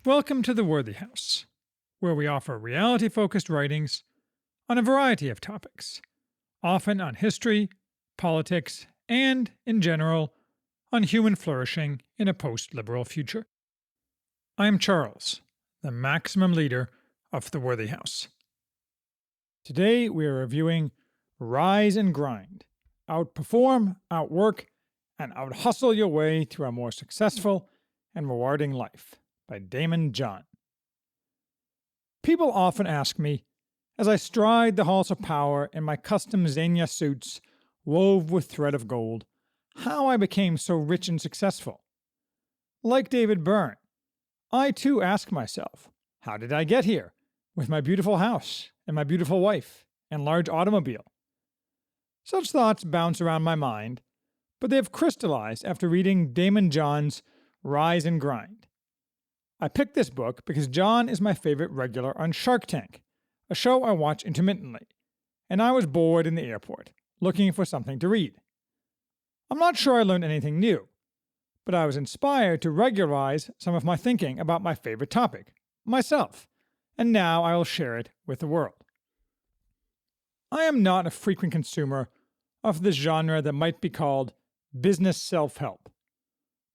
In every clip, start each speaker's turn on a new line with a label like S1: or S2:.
S1: Welcome to the Worthy House, where we offer reality focused writings on a variety of topics, often on history, politics, and, in general, on human flourishing in a post liberal future. I am Charles, the maximum leader of the Worthy House. Today we are reviewing Rise and Grind, Outperform, Outwork, and Outhustle Your Way Through a More Successful and Rewarding Life by Daymond John. People often ask me, as I stride the halls of power in my custom Zegna suits wove with thread of gold, how I became so rich and successful. Like David Byrne, I too ask myself, how did I get here, with my beautiful house and my beautiful wife and large automobile? Such thoughts bounce around my mind, but they have crystallized after reading Daymond John's Rise and Grind. I picked this book because John is my favorite regular on Shark Tank, a show I watch intermittently, and I was bored in the airport, looking for something to read. I'm not sure I learned anything new, but I was inspired to regularize some of my thinking about my favorite topic, myself, and now I will share it with the world. I am not a frequent consumer of this genre that might be called business self-help.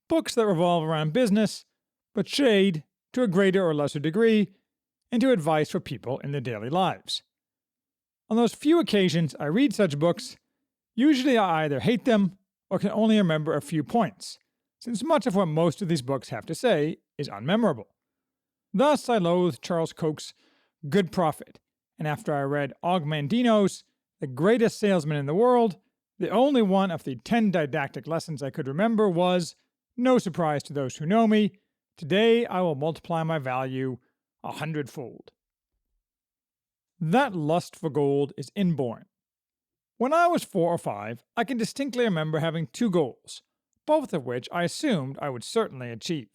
S1: Books that revolve around business, but shade, to a greater or lesser degree, into advice for people in their daily lives. On those few occasions I read such books, usually I either hate them or can only remember a few points, since much of what most of these books have to say is unmemorable. Thus I loathe Charles Koch's Good Profit, and after I read Og Mandino's The Greatest Salesman in the World, the only one of the 10 didactic lessons I could remember was, no surprise to those who know me, today I will multiply my value 100-fold. That lust for gold is inborn. When I was 4 or 5, I can distinctly remember having 2 goals, both of which I assumed I would certainly achieve.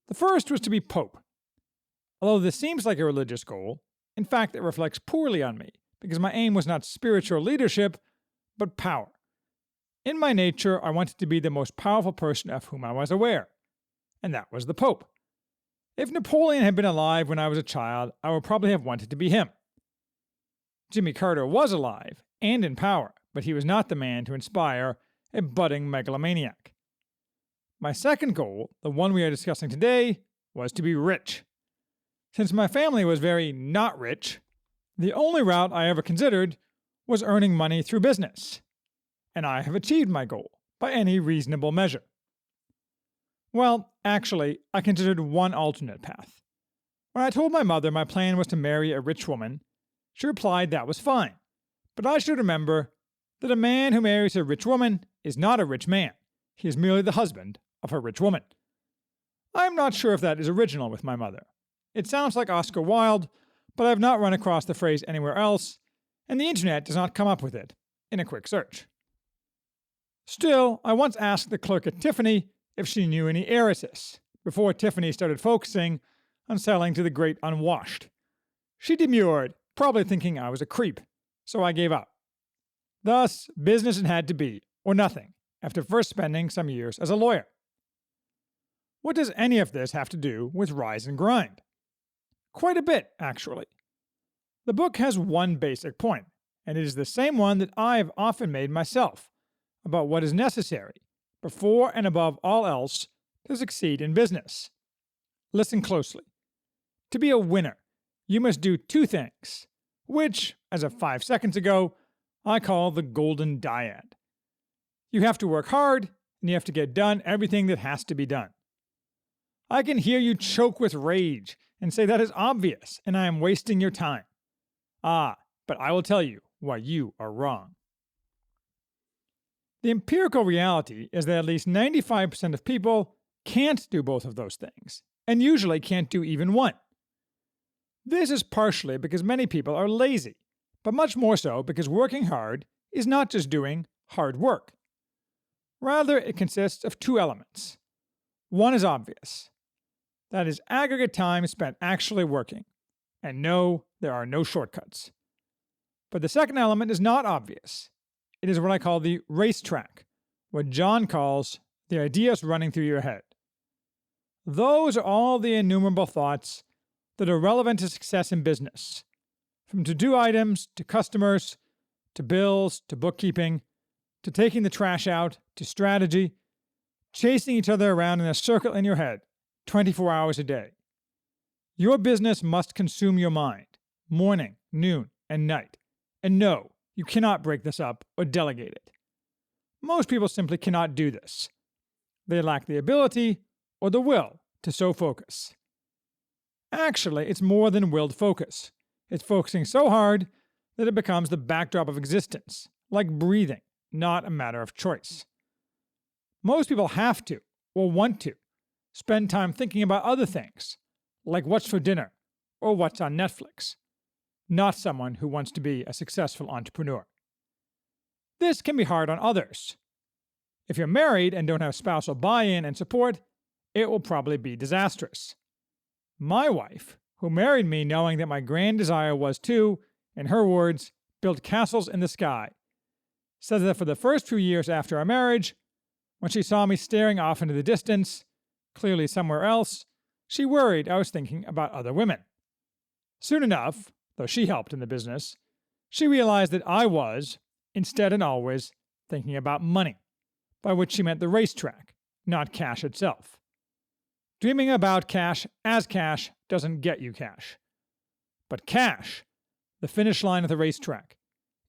S1: The first was to be Pope. Although this seems like a religious goal, in fact it reflects poorly on me, because my aim was not spiritual leadership, but power. In my nature, I wanted to be the most powerful person of whom I was aware, and that was the Pope. If Napoleon had been alive when I was a child, I would probably have wanted to be him. Jimmy Carter was alive and in power, but he was not the man to inspire a budding megalomaniac. My second goal, the one we are discussing today, was to be rich. Since my family was very not rich, the only route I ever considered was earning money through business, and I have achieved my goal by any reasonable measure. Well, actually, I considered one alternate path. When I told my mother my plan was to marry a rich woman, she replied that was fine, but I should remember that a man who marries a rich woman is not a rich man. He is merely the husband of a rich woman. I am not sure if that is original with my mother. It sounds like Oscar Wilde, but I have not run across the phrase anywhere else, and the internet does not come up with it in a quick search. Still, I once asked the clerk at Tiffany if she knew any heiresses, before Tiffany started focusing on selling to the great unwashed. She demurred, probably thinking I was a creep, so I gave up. Thus, business it had to be, or nothing, after first spending some years as a lawyer. What does any of this have to do with Rise and Grind? Quite a bit, actually. The book has one basic point, and it is the same one that I have often made myself, about what is necessary, before and above all else, to succeed in business. Listen closely. To be a winner, you must do 2 things, which, as of 5 seconds ago, I call the golden dyad. You have to work hard, and you have to get done everything that has to be done. I can hear you choke with rage and say that is obvious, and I am wasting your time. Ah, but I will tell you why you are wrong. The empirical reality is that at least 95% of people can't do both of those things, and usually can't do even one. This is partially because many people are lazy, but much more so because working hard is not just doing hard work. Rather, it consists of 2 elements. One is obvious. That is aggregate time spent actually working. And no, there are no shortcuts. But the second element is not obvious. It is what I call the racetrack, what John calls the ideas running through your head. Those are all the innumerable thoughts that are relevant to success in business, from to-do items to customers, to bills, to bookkeeping, to taking the trash out, to strategy, chasing each other around in a circle in your head 24 hours a day. Your business must consume your mind, morning, noon, and night. And no, you cannot break this up or delegate it. Most people simply cannot do this. They lack the ability or the will to so focus. Actually, it's more than willed focus. It's focusing so hard that it becomes the backdrop of existence, like breathing, not a matter of choice. Most people have to, or want to, spend time thinking about other things, like what's for dinner or what's on Netflix, not someone who wants to be a successful entrepreneur. This can be hard on others. If you're married and don't have spousal buy-in and support, it will probably be disastrous. My wife, who married me knowing that my grand desire was to, in her words, build castles in the sky, says that for the first few years after our marriage, when she saw me staring off into the distance, clearly somewhere else, she worried I was thinking about other women. Soon enough, though she helped in the business, she realized that I was, instead and always, thinking about money, by which she meant the racetrack, not cash itself. Dreaming about cash as cash doesn't get you cash. But cash, the finish line of the racetrack,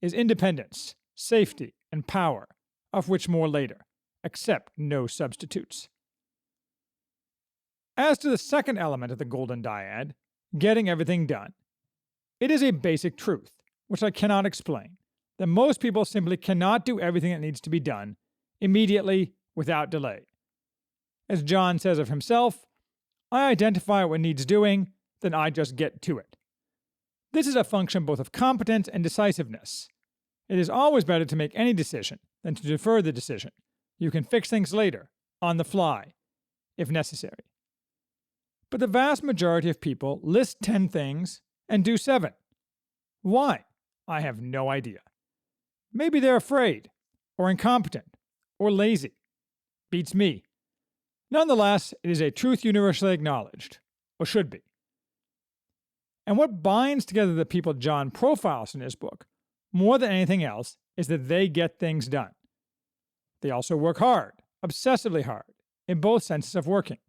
S1: is independence, safety, and power, of which more later, except no substitutes. As to the second element of the Golden Dyad, getting everything done, it is a basic truth, which I cannot explain, that most people simply cannot do everything that needs to be done immediately without delay. As John says of himself, I identify what needs doing, then I just get to it. This is a function both of competence and decisiveness. It is always better to make any decision than to defer the decision. You can fix things later, on the fly, if necessary. But the vast majority of people list 10 things and do 7. Why? I have no idea. Maybe they're afraid, or incompetent, or lazy. Beats me. Nonetheless, it is a truth universally acknowledged, or should be. And what binds together the people John profiles in his book, more than anything else, is that they get things done. They also work hard, obsessively hard, in both senses of working.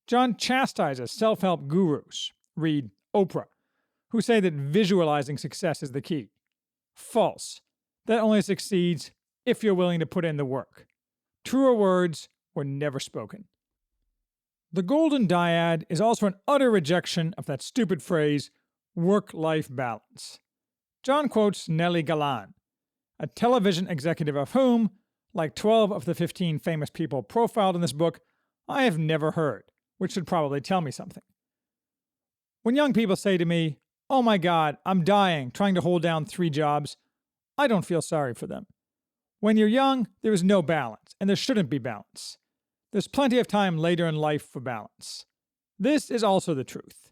S1: John chastises self-help gurus, read Oprah, who say that visualizing success is the key. False. That only succeeds if you're willing to put in the work. Truer words were never spoken. The Golden Dyad is also an utter rejection of that stupid phrase, work-life balance. John quotes Nellie Galan, a television executive of whom, like 12 of the 15 famous people profiled in this book, I have never heard, which should probably tell me something. When young people say to me, "Oh my God, I'm dying trying to hold down 3 jobs," I don't feel sorry for them. When you're young, there is no balance, and there shouldn't be balance. There's plenty of time later in life for balance. This is also the truth.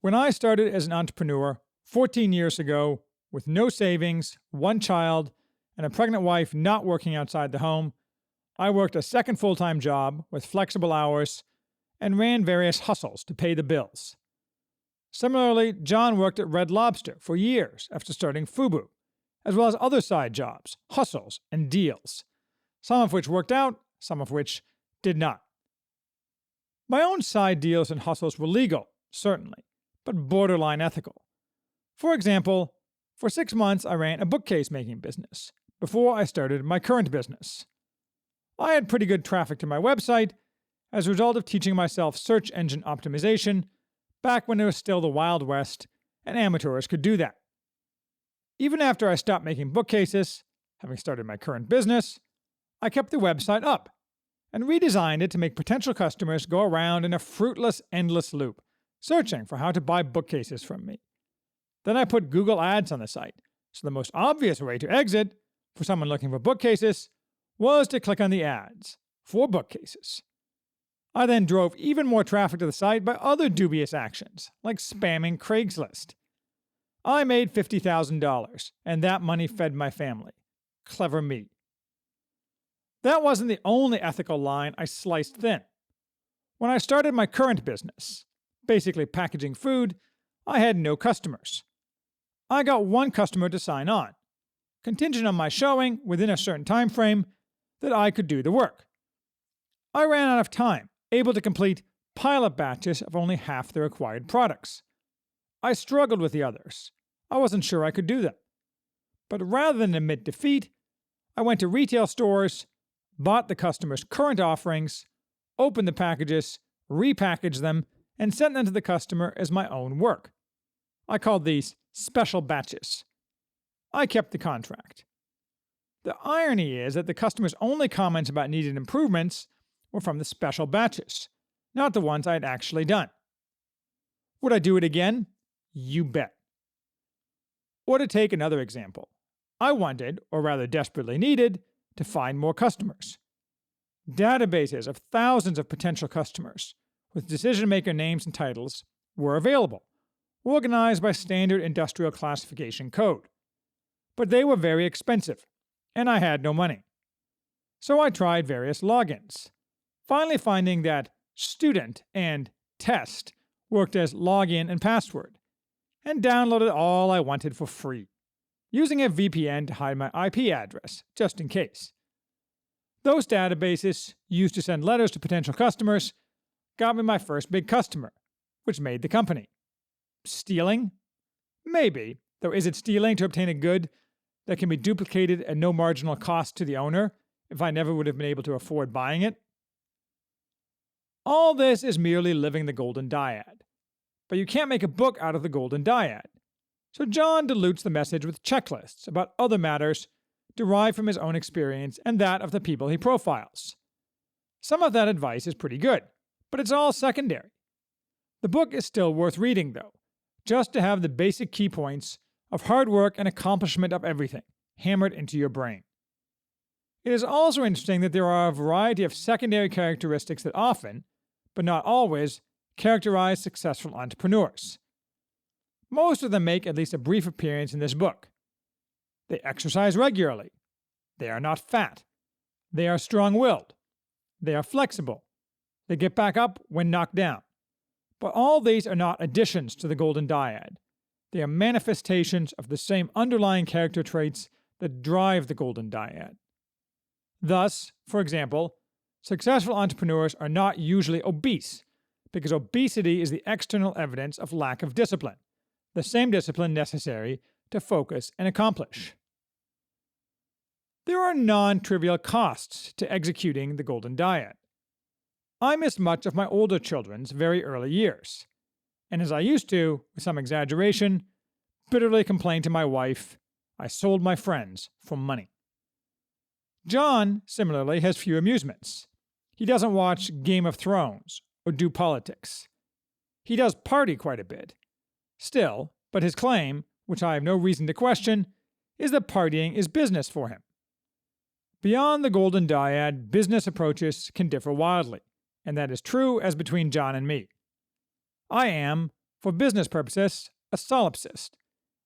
S1: When I started as an entrepreneur 14 years ago, with no savings, 1 child, and a pregnant wife not working outside the home, I worked a second full-time job with flexible hours and ran various hustles to pay the bills. Similarly, John worked at Red Lobster for years after starting FUBU, as well as other side jobs, hustles, and deals, some of which worked out, some of which did not. My own side deals and hustles were legal, certainly, but borderline ethical. For example, for 6 months I ran a bookcase making business before I started my current business. I had pretty good traffic to my website as a result of teaching myself search engine optimization back when it was still the Wild West and amateurs could do that. Even after I stopped making bookcases, having started my current business, I kept the website up and redesigned it to make potential customers go around in a fruitless, endless loop, searching for how to buy bookcases from me. Then I put Google Ads on the site, so the most obvious way to exit, for someone looking for bookcases, was to click on the ads for bookcases. I then drove even more traffic to the site by other dubious actions, like spamming Craigslist. I made $50,000, and that money fed my family. Clever me. That wasn't the only ethical line I sliced thin. When I started my current business, basically packaging food, I had no customers. I got one customer to sign on, contingent on my showing within a certain time frame that I could do the work. I ran out of time, able to complete pilot batches of only half the required products. I struggled with the others. I wasn't sure I could do them. But rather than admit defeat, I went to retail stores, bought the customer's current offerings, opened the packages, repackaged them, and sent them to the customer as my own work. I called these special batches. I kept the contract. The irony is that the customer's only comments about needed improvements were from the special batches, not the ones I had actually done. Would I do it again? You bet. Or to take another example, I wanted, or rather desperately needed, to find more customers. Databases of thousands of potential customers, with decision-maker names and titles, were available, organized by standard industrial classification code. But they were very expensive, and I had no money. So I tried various logins, finally finding that student and test worked as login and password, and downloaded all I wanted for free, using a VPN to hide my IP address, just in case. Those databases, used to send letters to potential customers, got me my first big customer, which made the company. Stealing? Maybe, though is it stealing to obtain a good that can be duplicated at no marginal cost to the owner if I never would have been able to afford buying it? All this is merely living the golden dyad. But you can't make a book out of the golden dyad. So John dilutes the message with checklists about other matters derived from his own experience and that of the people he profiles. Some of that advice is pretty good, but it's all secondary. The book is still worth reading, though, just to have the basic key points of hard work and accomplishment of everything hammered into your brain. It is also interesting that there are a variety of secondary characteristics that often, but not always, characterize successful entrepreneurs. Most of them make at least a brief appearance in this book. They exercise regularly. They are not fat. They are strong-willed. They are flexible. They get back up when knocked down. But all these are not additions to the golden dyad. They are manifestations of the same underlying character traits that drive the golden dyad. Thus, for example, successful entrepreneurs are not usually obese, because obesity is the external evidence of lack of discipline, the same discipline necessary to focus and accomplish. There are non-trivial costs to executing the golden dyad. I missed much of my older children's very early years, and as I used to, with some exaggeration, bitterly complained to my wife, I sold my friends for money. John, similarly, has few amusements. He doesn't watch Game of Thrones or do politics. He does party quite a bit. Still, but his claim, which I have no reason to question, is that partying is business for him. Beyond the golden dyad, business approaches can differ wildly, and that is true as between John and me. I am, for business purposes, a solipsist,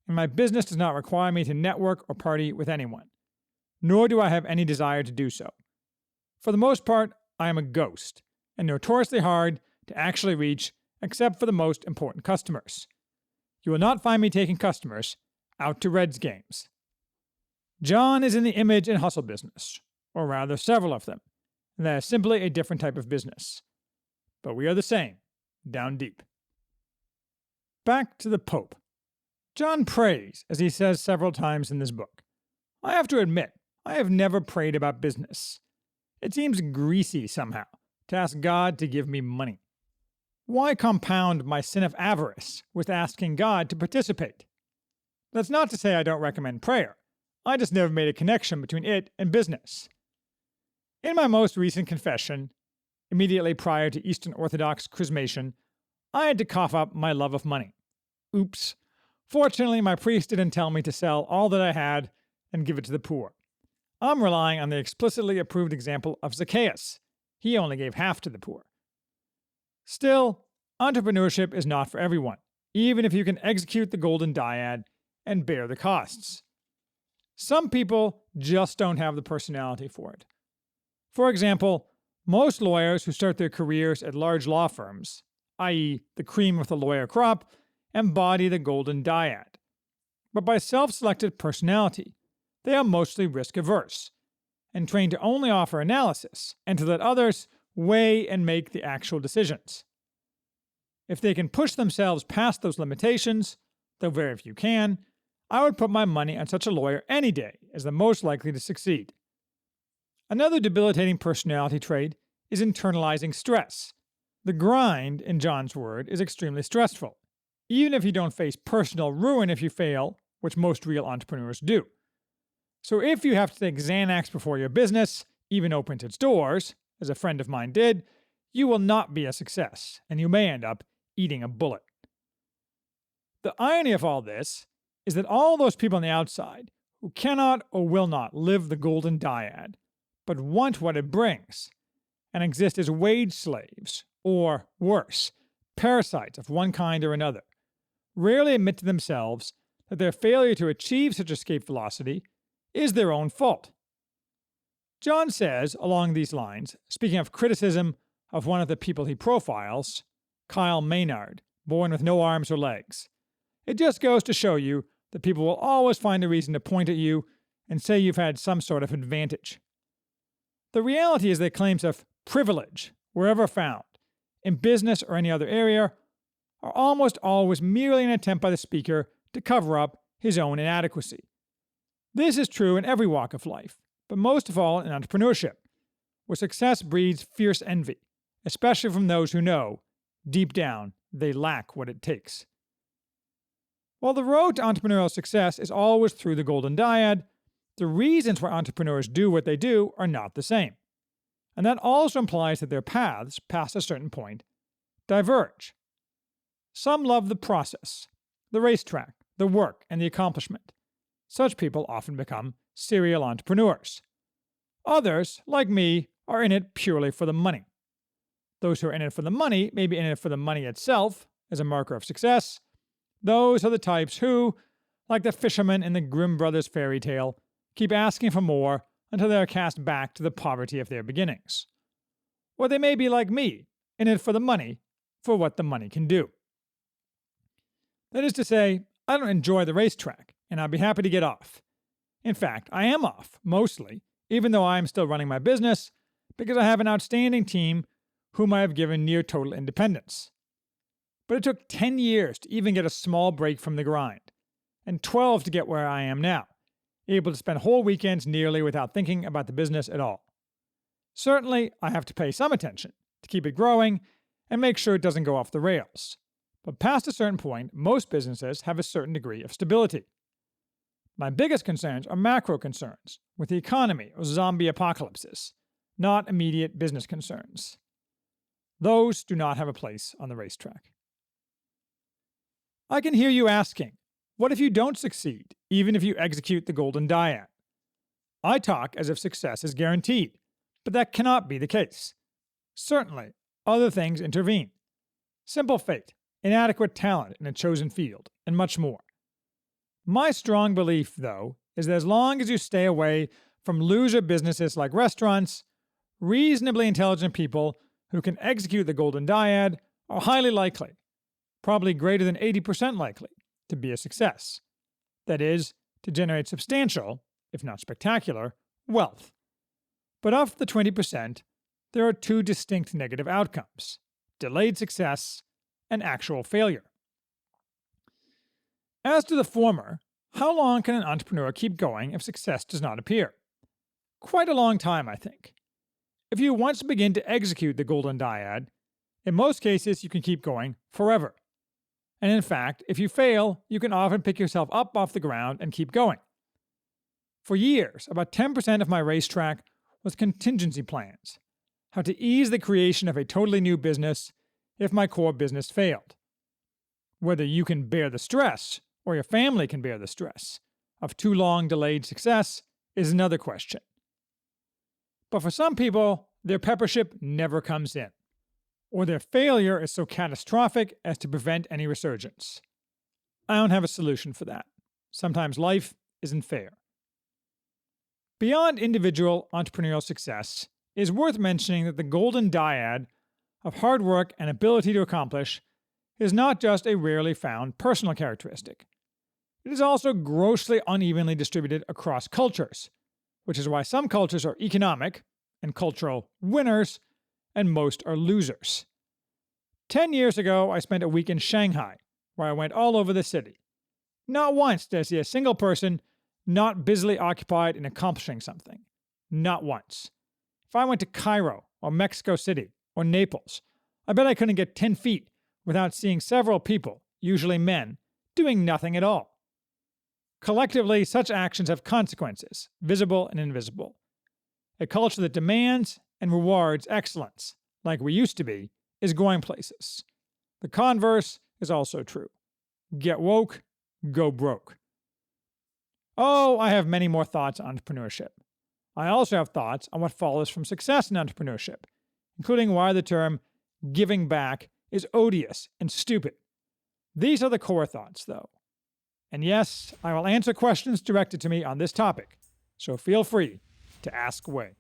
S1: and my business does not require me to network or party with anyone, nor do I have any desire to do so. For the most part, I am a ghost, and notoriously hard to actually reach except for the most important customers. You will not find me taking customers out to Reds games. John is in the image and hustle business, or rather several of them, and that is simply a different type of business. But we are the same, down deep. Back to the Pope. John prays, as he says several times in this book. I have to admit, I have never prayed about business. It seems greasy somehow to ask God to give me money. Why compound my sin of avarice with asking God to participate? That's not to say I don't recommend prayer. I just never made a connection between it and business. In my most recent confession, immediately prior to Eastern Orthodox chrismation, I had to cough up my love of money. Oops. Fortunately, my priest didn't tell me to sell all that I had and give it to the poor. I'm relying on the explicitly approved example of Zacchaeus. He only gave half to the poor. Still, entrepreneurship is not for everyone, even if you can execute the golden dyad and bear the costs. Some people just don't have the personality for it. For example, Most lawyers who start their careers at large law firms, i.e., the cream of the lawyer crop, embody the golden dyad. But by self-selected personality, they are mostly risk-averse, and trained to only offer analysis and to let others weigh and make the actual decisions. If they can push themselves past those limitations, though very few can, I would put my money on such a lawyer any day as the most likely to succeed. Another debilitating personality trait is internalizing stress. The grind, in John's word, is extremely stressful, even if you don't face personal ruin if you fail, which most real entrepreneurs do. So if you have to take Xanax before your business even opens its doors, as a friend of mine did, you will not be a success, and you may end up eating a bullet. The irony of all this is that all those people on the outside who cannot or will not live the golden dyad, but want what it brings, and exist as wage slaves, or worse, parasites of one kind or another, rarely admit to themselves that their failure to achieve such escape velocity is their own fault. John says, along these lines, speaking of criticism of one of the people he profiles, Kyle Maynard, born with no arms or legs, it just goes to show you that people will always find a reason to point at you and say you've had some sort of advantage. The reality is that claims of privilege, wherever found, in business or any other area, are almost always merely an attempt by the speaker to cover up his own inadequacy. This is true in every walk of life, but most of all in entrepreneurship, where success breeds fierce envy, especially from those who know, deep down, they lack what it takes. While the road to entrepreneurial success is always through the golden dyad, the reasons why entrepreneurs do what they do are not the same. And that also implies that their paths, past a certain point, diverge. Some love the process, the racetrack, the work, and the accomplishment. Such people often become serial entrepreneurs. Others, like me, are in it purely for the money. Those who are in it for the money may be in it for the money itself, as a marker of success. Those are the types who, like the fisherman in the Grimm Brothers fairy tale, keep asking for more until they are cast back to the poverty of their beginnings. Or they may be like me, in it for the money, for what the money can do. That is to say, I don't enjoy the racetrack, and I'd be happy to get off. In fact, I am off, mostly, even though I am still running my business, because I have an outstanding team whom I have given near total independence. But it took 10 years to even get a small break from the grind, and 12 to get where I am now, able to spend whole weekends nearly without thinking about the business at all. Certainly, I have to pay some attention to keep it growing and make sure it doesn't go off the rails. But past a certain point, most businesses have a certain degree of stability. My biggest concerns are macro concerns, with the economy or zombie apocalypses, not immediate business concerns. Those do not have a place on the racetrack. I can hear you asking, what if you don't succeed, even if you execute the golden dyad? I talk as if success is guaranteed, but that cannot be the case. Certainly, other things intervene. Simple fate, inadequate talent in a chosen field, and much more. My strong belief, though, is that as long as you stay away from loser businesses like restaurants, reasonably intelligent people who can execute the golden dyad are highly likely, probably greater than 80% likely, to be a success. That is, to generate substantial, if not spectacular, wealth. But of the 20%, there are two distinct negative outcomes: delayed success and actual failure. As to the former, how long can an entrepreneur keep going if success does not appear? Quite a long time, I think. If you once begin to execute the golden dyad, in most cases you can keep going forever. And in fact, if you fail, you can often pick yourself up off the ground and keep going. For years, about 10% of my racetrack was contingency plans, how to ease the creation of a totally new business if my core business failed. Whether you can bear the stress, or your family can bear the stress, of too long delayed success is another question. But for some people, their peppership never comes in, or their failure is so catastrophic as to prevent any resurgence. I don't have a solution for that. Sometimes life isn't fair. Beyond individual entrepreneurial success it is worth mentioning that the golden dyad of hard work and ability to accomplish is not just a rarely found personal characteristic. It is also grossly unevenly distributed across cultures, which is why some cultures are economic and cultural winners, and most are losers. 10 years ago, I spent a week in Shanghai, where I went all over the city. Not once did I see a single person not busily occupied in accomplishing something. Not once. If I went to Cairo, or Mexico City, or Naples, I bet I couldn't get 10 feet without seeing several people, usually men, doing nothing at all. Collectively, such actions have consequences, visible and invisible. A culture that demands and rewards excellence, like we used to be, is going places. The converse is also true. Get woke, go broke. Oh, I have many more thoughts on entrepreneurship. I also have thoughts on what follows from success in entrepreneurship, including why the term giving back is odious and stupid. These are the core thoughts, though. And yes, I will answer questions directed to me on this topic, so feel free to ask away.